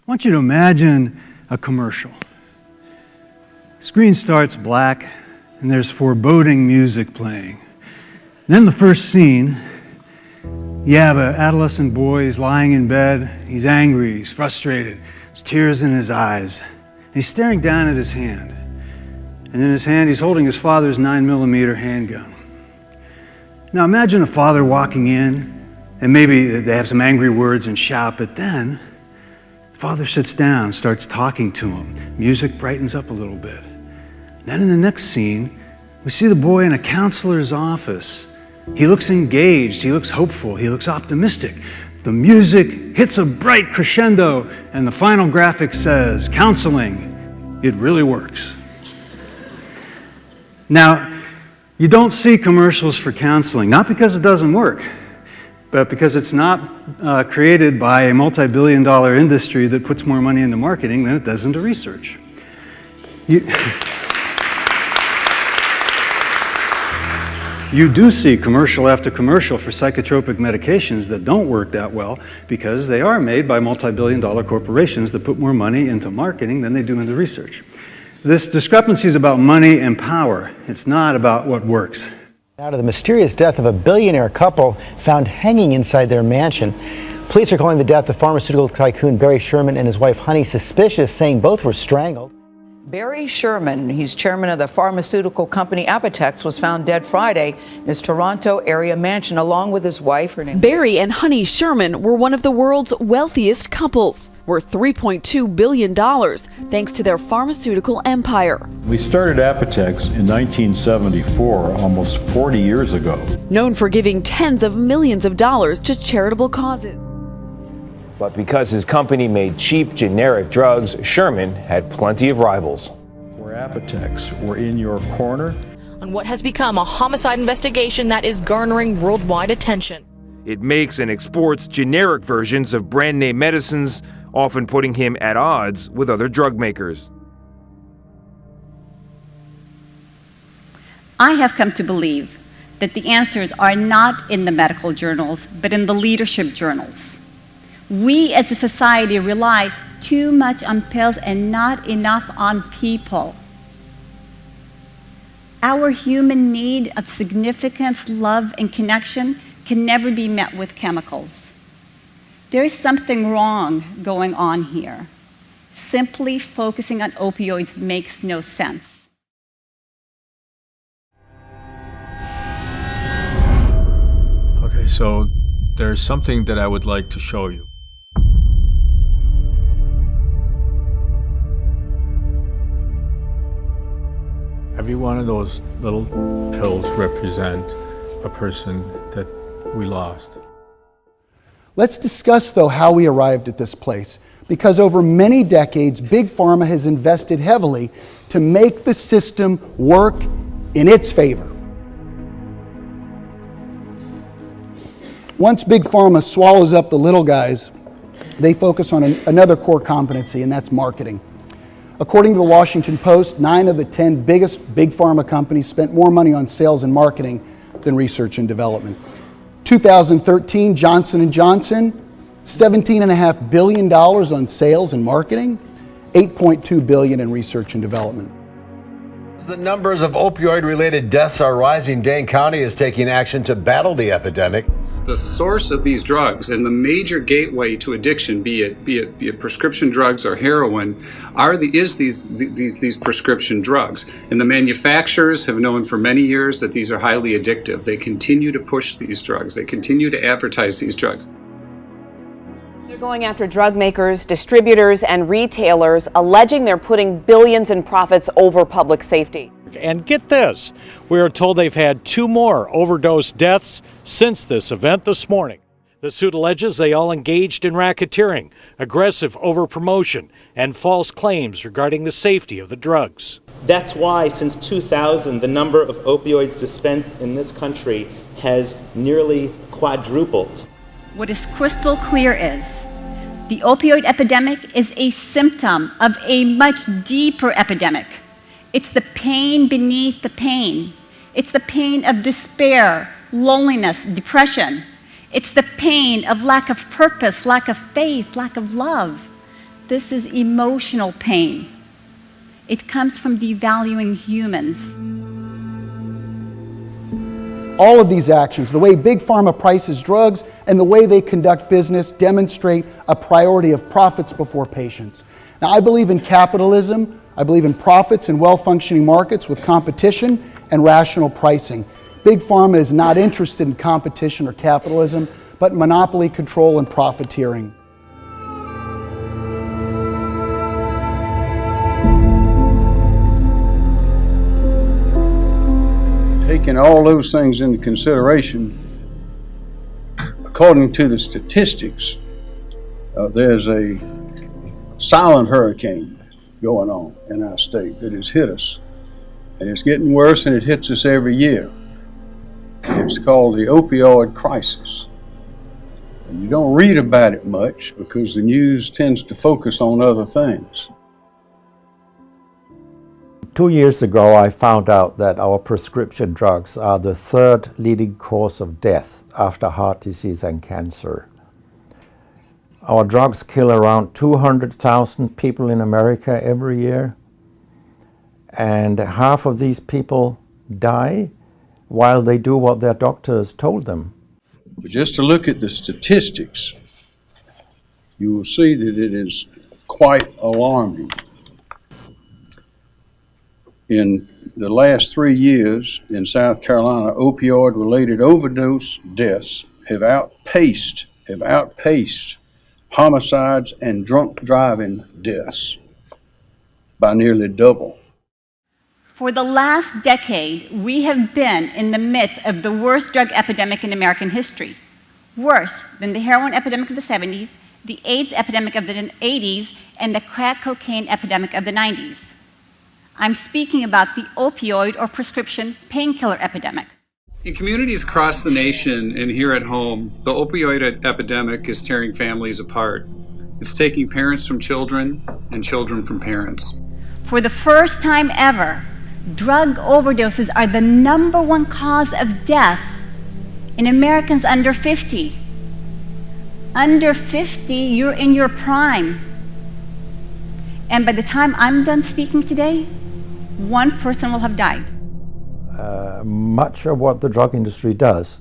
I want you to imagine a commercial. Screen starts black, and there's foreboding music playing. Then the first scene, you have an adolescent boy, he's lying in bed, he's angry, he's frustrated, there's tears in his eyes. He's staring down at his hand. And in his hand, he's holding his father's 9mm handgun. Now imagine a father walking in, and maybe they have some angry words and shout, but then the father sits down, starts talking to him. Music brightens up a little bit. Then in the next scene, we see the boy in a counselor's office. He looks engaged, he looks hopeful, he looks optimistic. The music hits a bright crescendo, and the final graphic says, "Counseling, it really works." Now, you don't see commercials for counseling, not because it doesn't work, but because it's not created by a multi-billion-dollar industry that puts more money into marketing than it does into research. You do see commercial after commercial for psychotropic medications that don't work that well because they are made by multi-billion-dollar corporations that put more money into marketing than they do into research. This discrepancy is about money and power. It's not about what works. Now to the mysterious death of a billionaire couple found hanging inside their mansion. Police are calling the death of pharmaceutical tycoon Barry Sherman and his wife Honey suspicious, saying both were strangled. Barry Sherman, he's chairman of the pharmaceutical company Apotex, was found dead Friday in his Toronto area mansion along with his wife. Barry and Honey Sherman were one of the world's wealthiest couples, worth $3.2 billion, thanks to their pharmaceutical empire. We started Apotex in 1974, almost 40 years ago. Known for giving tens of millions of dollars to charitable causes. But because his company made cheap, generic drugs, Sherman had plenty of rivals. We're Apotex. We're in your corner. On what has become a homicide investigation that is garnering worldwide attention. It makes and exports generic versions of brand name medicines, often putting him at odds with other drug makers. I have come to believe that the answers are not in the medical journals, but in the leadership journals. We as a society rely too much on pills and not enough on people. Our human need of significance, love, and connection can never be met with chemicals. There is something wrong going on here. Simply focusing on opioids makes no sense. Okay, so there's something that I would like to show you. Every one of those little pills represent a person that we lost. Let's discuss, though, how we arrived at this place, because over many decades, Big Pharma has invested heavily to make the system work in its favor. Once Big Pharma swallows up the little guys, they focus on another core competency, and that's marketing. According to the Washington Post, 9 of the 10 biggest Big Pharma companies spent more money on sales and marketing than research and development. 2013, Johnson & Johnson, $17.5 billion on sales and marketing, $8.2 billion in research and development. As the numbers of opioid-related deaths are rising, Dane County is taking action to battle the epidemic. The source of these drugs and the major gateway to addiction, be it prescription drugs or heroin, is these prescription drugs. And the manufacturers have known for many years that these are highly addictive. They continue to push these drugs. They continue to advertise these drugs. They're going after drug makers, distributors, and retailers, alleging they're putting billions in profits over public safety. And get this, we are told they've had 2 more overdose deaths since this event this morning. The suit alleges they all engaged in racketeering, aggressive overpromotion, and false claims regarding the safety of the drugs. That's why since 2000, the number of opioids dispensed in this country has nearly quadrupled. What is crystal clear is the opioid epidemic is a symptom of a much deeper epidemic. It's the pain beneath the pain. It's the pain of despair, loneliness, depression. It's the pain of lack of purpose, lack of faith, lack of love. This is emotional pain. It comes from devaluing humans. All of these actions, the way Big Pharma prices drugs and the way they conduct business, demonstrate a priority of profits before patients. Now, I believe in capitalism. I believe in profits and well-functioning markets with competition and rational pricing. Big Pharma is not interested in competition or capitalism, but monopoly control and profiteering. Taking all those things into consideration, according to the statistics, there's a silent hurricane going on in our state that has hit us. And it's getting worse, and it hits us every year. It's called the opioid crisis. And you don't read about it much because the news tends to focus on other things. 2 years ago, I found out that our prescription drugs are the third leading cause of death after heart disease and cancer. Our drugs kill around 200,000 people in America every year, and half of these people die while they do what their doctors told them. But just to look at the statistics, you will see that it is quite alarming. In the last 3 years in South Carolina, opioid-related overdose deaths have outpaced homicides and drunk driving deaths by nearly double. For the last decade, we have been in the midst of the worst drug epidemic in American history, worse than the heroin epidemic of the 70s, the AIDS epidemic of the 80s, and the crack cocaine epidemic of the 90s. I'm speaking about the opioid or prescription painkiller epidemic. In communities across the nation and here at home, the opioid epidemic is tearing families apart. It's taking parents from children and children from parents. For the first time ever, drug overdoses are the #1 cause of death in Americans under 50. Under 50, you're in your prime. And by the time I'm done speaking today, 1 person will have died. Much of what the drug industry does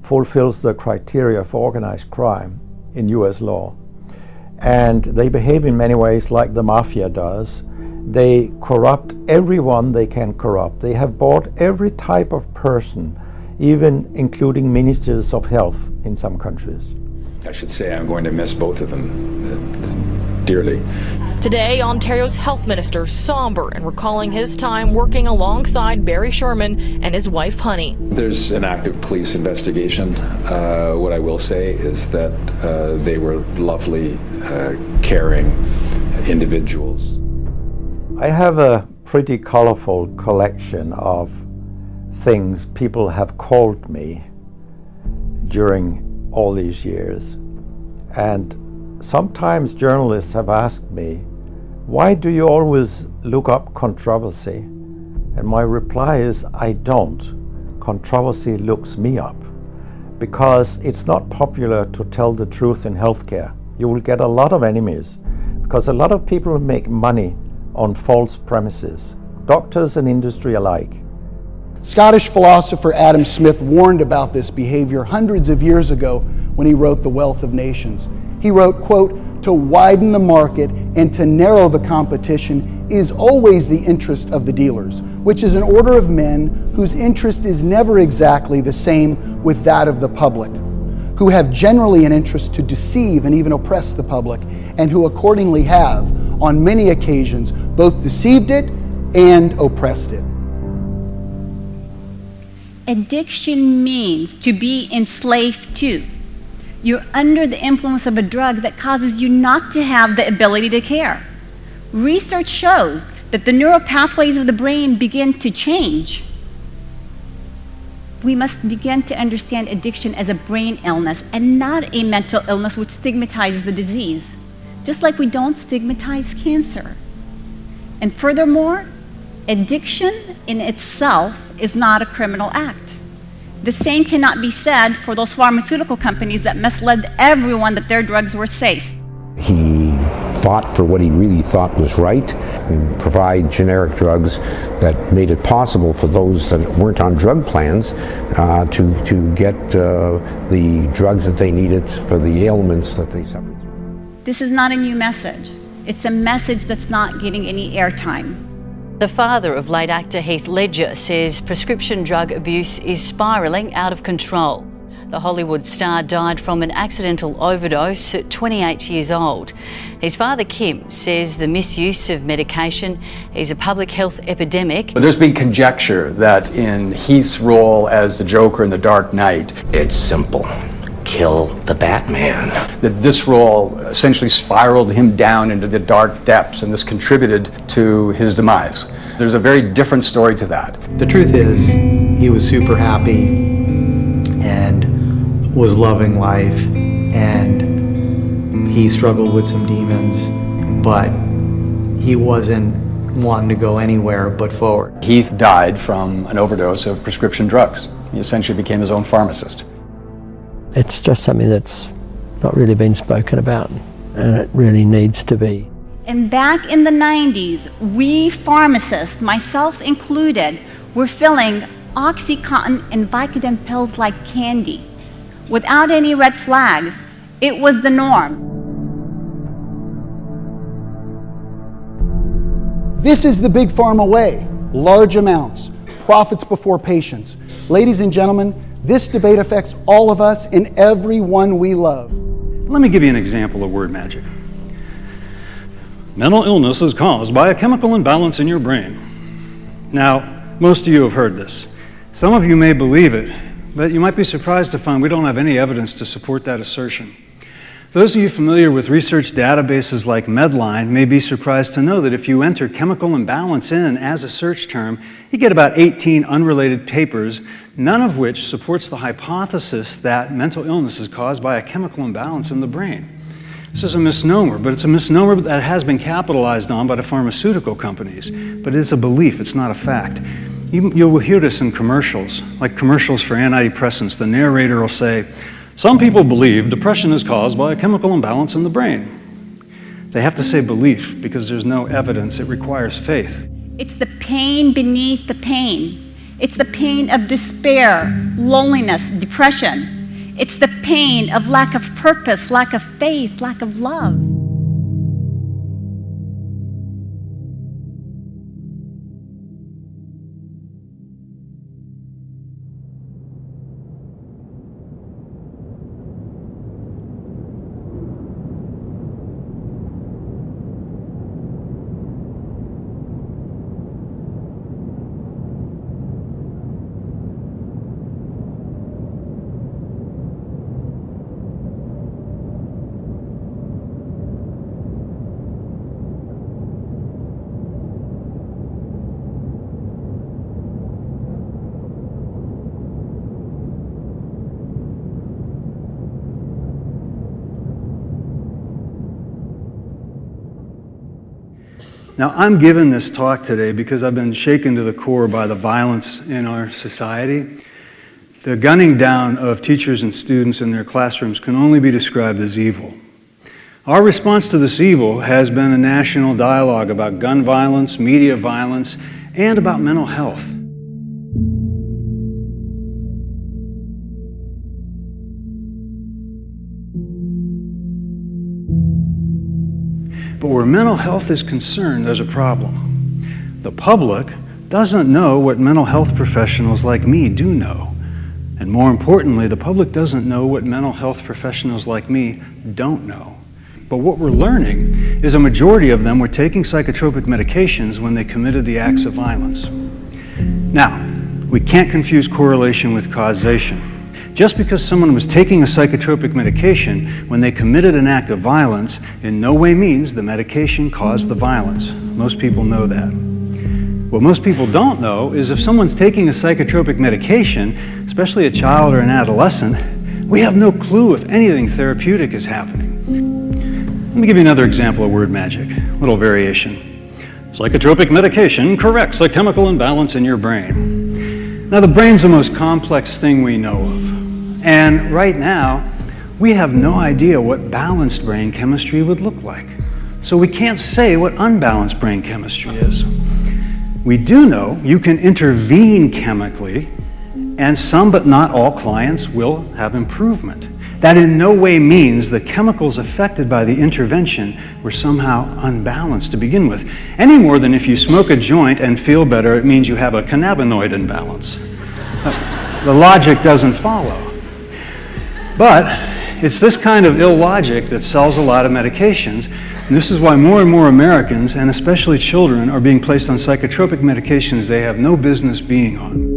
fulfills the criteria for organized crime in US law. And they behave in many ways like the mafia does. They corrupt everyone they can corrupt. They have bought every type of person, even including ministers of health in some countries. I should say I'm going to miss both of them dearly. Today, Ontario's health minister somber in recalling his time working alongside Barry Sherman and his wife, Honey. There's an active police investigation. What I will say is that they were lovely, caring individuals. I have a pretty colorful collection of things people have called me during all these years. And sometimes journalists have asked me, why do you always look up controversy? And my reply is, I don't. Controversy looks me up. Because it's not popular to tell the truth in healthcare. You will get a lot of enemies. Because a lot of people make money on false premises. Doctors and industry alike. Scottish philosopher Adam Smith warned about this behavior hundreds of years ago when he wrote The Wealth of Nations. He wrote, quote, "To widen the market and to narrow the competition is always the interest of the dealers, which is an order of men whose interest is never exactly the same with that of the public, who have generally an interest to deceive and even oppress the public, and who accordingly have, on many occasions, both deceived it and oppressed it." Addiction means to be enslaved to. You're under the influence of a drug that causes you not to have the ability to care. Research shows that the neural pathways of the brain begin to change. We must begin to understand addiction as a brain illness and not a mental illness which stigmatizes the disease, just like we don't stigmatize cancer. And furthermore, addiction in itself is not a criminal act. The same cannot be said for those pharmaceutical companies that misled everyone that their drugs were safe. He fought for what he really thought was right, and provide generic drugs that made it possible for those that weren't on drug plans to get the drugs that they needed for the ailments that they suffered. This is not a new message. It's a message that's not getting any airtime. The father of late actor Heath Ledger says prescription drug abuse is spiralling out of control. The Hollywood star died from an accidental overdose at 28 years old. His father, Kim, says the misuse of medication is a public health epidemic. There's been conjecture that in Heath's role as the Joker in The Dark Knight, it's simple. Kill the Batman. That this role essentially spiraled him down into the dark depths, and this contributed to his demise. There's a very different story to that. The truth is, he was super happy and was loving life, and he struggled with some demons, but he wasn't wanting to go anywhere but forward. Heath died from an overdose of prescription drugs. He essentially became his own pharmacist. It's just something that's not really been spoken about, and it really needs to be. And back in the 90s, we pharmacists, myself included, were filling OxyContin and Vicodin pills like candy, without any red flags. It was the norm. This is the big pharma way. Large amounts, profits before patients. Ladies and gentlemen, this debate affects all of us and everyone we love. Let me give you an example of word magic. Mental illness is caused by a chemical imbalance in your brain. Now, most of you have heard this. Some of you may believe it, but you might be surprised to find we don't have any evidence to support that assertion. Those of you familiar with research databases like Medline may be surprised to know that if you enter chemical imbalance in as a search term, you get about 18 unrelated papers, none of which supports the hypothesis that mental illness is caused by a chemical imbalance in the brain. This is a misnomer, but it's a misnomer that has been capitalized on by the pharmaceutical companies. But it's a belief, it's not a fact. You will hear this in commercials, like commercials for antidepressants. The narrator will say, "Some people believe depression is caused by a chemical imbalance in the brain." They have to say belief because there's no evidence. It requires faith. It's the pain beneath the pain. It's the pain of despair, loneliness, depression. It's the pain of lack of purpose, lack of faith, lack of love. Now, I'm giving this talk today because I've been shaken to the core by the violence in our society. The gunning down of teachers and students in their classrooms can only be described as evil. Our response to this evil has been a national dialogue about gun violence, media violence, and about mental health. But where mental health is concerned, there's a problem. The public doesn't know what mental health professionals like me do know. And more importantly, the public doesn't know what mental health professionals like me don't know. But what we're learning is a majority of them were taking psychotropic medications when they committed the acts of violence. Now, we can't confuse correlation with causation. Just because someone was taking a psychotropic medication when they committed an act of violence in no way means the medication caused the violence. Most people know that. What most people don't know is if someone's taking a psychotropic medication, especially a child or an adolescent, we have no clue if anything therapeutic is happening. Let me give you another example of word magic, a little variation. Psychotropic medication corrects a chemical imbalance in your brain. Now, the brain's the most complex thing we know of. And right now, we have no idea what balanced brain chemistry would look like. So we can't say what unbalanced brain chemistry is. We do know you can intervene chemically, and some but not all clients will have improvement. That in no way means the chemicals affected by the intervention were somehow unbalanced to begin with, any more than if you smoke a joint and feel better, it means you have a cannabinoid imbalance. The logic doesn't follow. But it's this kind of illogic that sells a lot of medications, and this is why more and more Americans, and especially children, are being placed on psychotropic medications they have no business being on.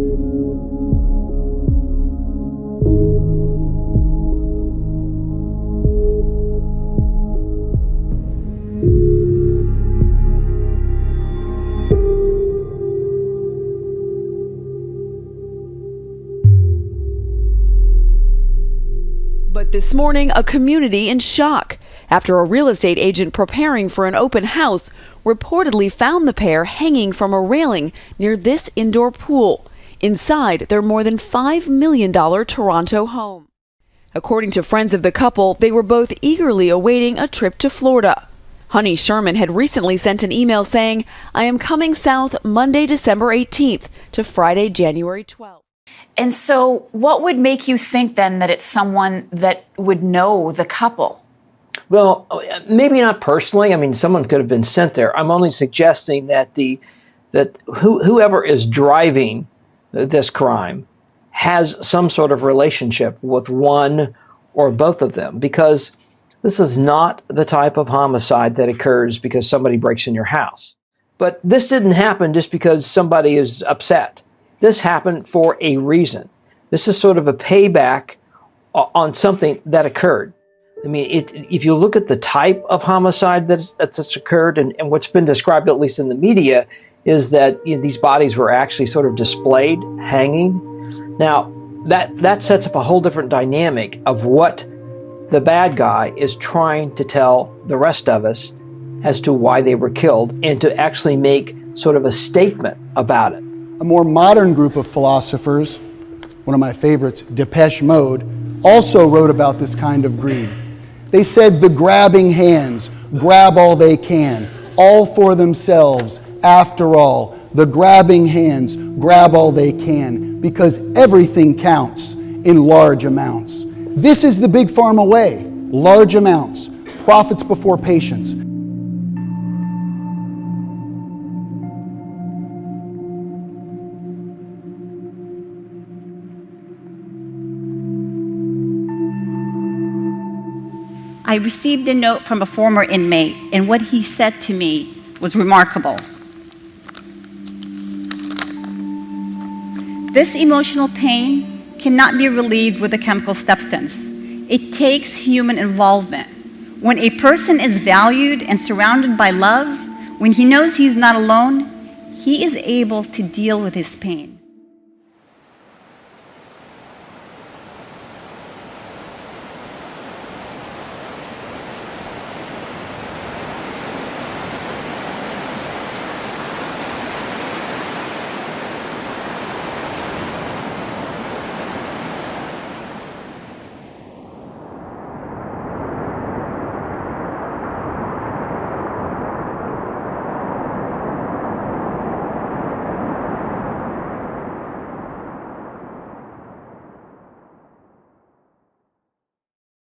But this morning, a community in shock after a real estate agent preparing for an open house reportedly found the pair hanging from a railing near this indoor pool inside their more than $5 million Toronto home. According to friends of the couple, they were both eagerly awaiting a trip to Florida. Honey Sherman had recently sent an email saying, "I am coming south Monday, December 18th to Friday, January 12th. And so what would make you think then that it's someone that would know the couple? Well, maybe not personally. I mean, someone could have been sent there. I'm only suggesting that whoever is driving this crime has some sort of relationship with one or both of them, because this is not the type of homicide that occurs because somebody breaks in your house. But this didn't happen just because somebody is upset. This happened for a reason. This is sort of a payback on something that occurred. I mean, if you look at the type of homicide that's occurred, and what's been described, at least in the media, is that these bodies were actually sort of displayed, hanging. Now, that sets up a whole different dynamic of what the bad guy is trying to tell the rest of us as to why they were killed, and to actually make sort of a statement about it. A more modern group of philosophers, one of my favorites, Depeche Mode, also wrote about this kind of greed. They said the grabbing hands grab all they can, all for themselves. After all, the grabbing hands grab all they can, because everything counts in large amounts. This is the big pharma way: large amounts, profits before patience. I received a note from a former inmate, and what he said to me was remarkable. This emotional pain cannot be relieved with a chemical substance. It takes human involvement. When a person is valued and surrounded by love, when he knows he's not alone, he is able to deal with his pain.